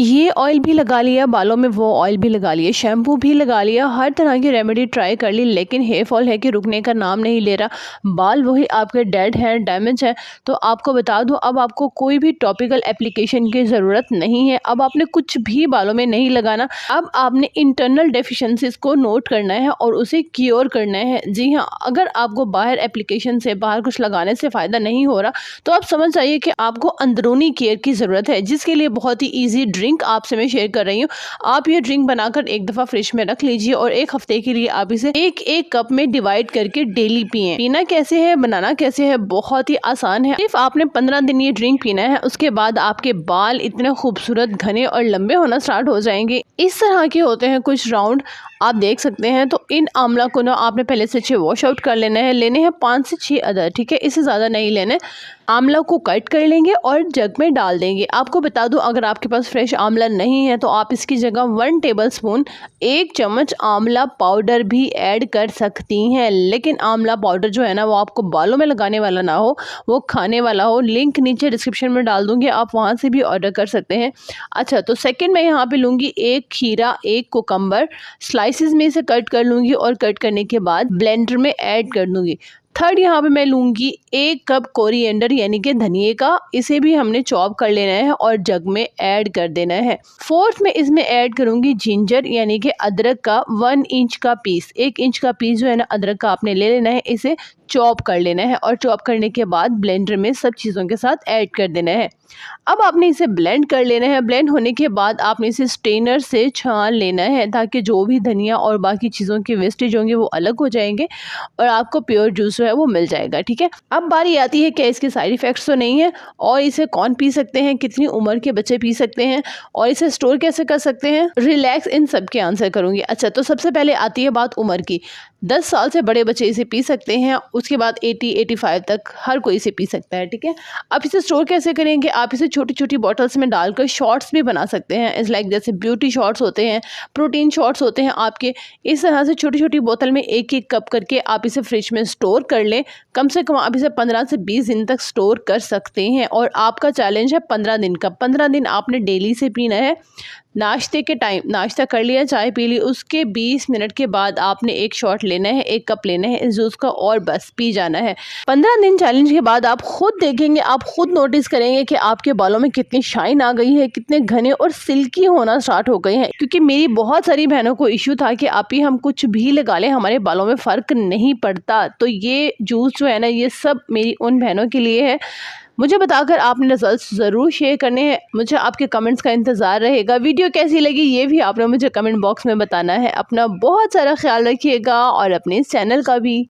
ये ऑयल भी लगा लिया बालों में, वो ऑयल भी लगा लिया, शैम्पू भी लगा लिया, हर तरह की रेमेडी ट्राई कर ली, लेकिन हेयर फॉल है कि रुकने का नाम नहीं ले रहा। बाल वही आपके डेड हैं, डैमेज है। तो आपको बता दूं, अब आपको कोई भी टॉपिकल एप्लीकेशन की ज़रूरत नहीं है। अब आपने कुछ भी बालों में नहीं लगाना। अब आपने इंटरनल डेफिशिएंसीज को नोट करना है और उसे क्योर करना है। जी हाँ, अगर आपको बाहर एप्लीकेशन से, बाहर कुछ लगाने से फ़ायदा नहीं हो रहा, तो आप समझ जाइए कि आपको अंदरूनी केयर की ज़रूरत है, जिसके लिए बहुत ही ईजी ड्रिंक आपसे मैं शेयर कर रही हूँ। आप ये ड्रिंक बनाकर एक दफ़ा फ्रिज में रख लीजिए और एक हफ्ते के लिए आप इसे एक एक कप में डिवाइड करके डेली पिएं। पीना कैसे है, बनाना कैसे है, बहुत ही आसान है। सिर्फ आपने 15 दिन ये ड्रिंक पीना है, उसके बाद आपके बाल इतने खूबसूरत, घने और लंबे होना स्टार्ट हो जाएंगे। इस तरह के होते हैं कुछ राउंड, आप देख सकते हैं। तो इन आंवला को ना आपने पहले से अच्छे वॉश आउट कर लेना है। लेने हैं 5 से 6 अदर, ठीक है, इससे ज़्यादा नहीं लेने। आंवला को कट कर लेंगे और जग में डाल देंगे। आपको बता दूं, अगर आपके पास फ्रेश आंवला नहीं है तो आप इसकी जगह 1 टेबलस्पून 1 चम्मच आंवला पाउडर भी ऐड कर सकती हैं। लेकिन आंवला पाउडर जो है ना, वो आपको बालों में लगाने वाला ना हो, वो खाने वाला हो। लिंक नीचे डिस्क्रिप्शन में डाल दूंगी, आप वहाँ से भी ऑर्डर कर सकते हैं। अच्छा, तो सेकेंड मैं यहाँ पे लूँगी 1 खीरा, 1 कुकम्बर, स्लाइसिस में इसे कट कर लूँगी और कट करने के बाद ब्लेंडर में ऐड कर दूँगी। थर्ड यहाँ पे मैं लूँगी 1 कप कोरिएंडर यानी कि धनिए का, इसे भी हमने चॉप कर लेना है और जग में ऐड कर देना है। फोर्थ में इसमें ऐड करूँगी जिंजर यानी कि अदरक का 1 इंच का पीस। 1 इंच का पीस जो है ना अदरक का आपने ले लेना है, इसे चॉप कर लेना है और चॉप करने के बाद ब्लेंडर में सब चीज़ों के साथ ऐड कर देना है। अब आपने इसे ब्लेंड कर लेना है। ब्लेंड होने के बाद आपने इसे स्ट्रेनर से छान लेना है, ताकि जो भी धनिया और बाकी चीज़ों के वेस्टेज होंगे वो अलग हो जाएंगे और आपको प्योर जूस जो है वो मिल जाएगा, ठीक है। अब बारी आती है क्या इसके साइड इफ़ेक्ट्स तो नहीं है, और इसे कौन पी सकते हैं, कितनी उम्र के बच्चे पी सकते हैं और इसे स्टोर कैसे कर सकते हैं, रिलैक्स इन सब के आंसर करूँगी। अच्छा, तो सबसे पहले आती है बात उम्र की। 10 साल से बड़े बच्चे इसे पी सकते हैं, उसके बाद 80-85 तक हर कोई इसे पी सकता है, ठीक है। अब इसे स्टोर कैसे करेंगे, आप इसे छोटी छोटी बॉटल्स में डालकर शॉट्स भी बना सकते हैं। इस लाइक जैसे ब्यूटी शॉट्स होते हैं, प्रोटीन शॉट्स होते हैं आपके, इस तरह से छोटी छोटी बोतल में 1-1 कप करके आप इसे फ्रिज में स्टोर कर लें। कम से कम आप इसे 15 से 20 दिन तक स्टोर कर सकते हैं और आपका चैलेंज है 15 दिन का। 15 दिन आपने डेली से पीना है। नाश्ते के टाइम नाश्ता कर लिया, चाय पी ली, उसके 20 मिनट के बाद आपने 1 शॉट लेना है, 1 कप लेना है इस जूस का और बस पी जाना है। 15 दिन चैलेंज के बाद आप खुद देखेंगे, आप खुद नोटिस करेंगे कि आपके बालों में कितनी शाइन आ गई है, कितने घने और सिल्की होना स्टार्ट हो गए हैं। क्योंकि मेरी बहुत सारी बहनों को इश्यू था कि आप ही हम कुछ भी लगा लें, हमारे बालों में फ़र्क नहीं पड़ता। तो ये जूस जो है ना, ये सब मेरी उन बहनों के लिए है। मुझे बताकर आपने रिजल्ट्स ज़रूर शेयर करने हैं। मुझे आपके कमेंट्स का इंतज़ार रहेगा। वीडियो कैसी लगी ये भी आपने मुझे कमेंट बॉक्स में बताना है। अपना बहुत सारा ख्याल रखिएगा और अपने इस चैनल का भी।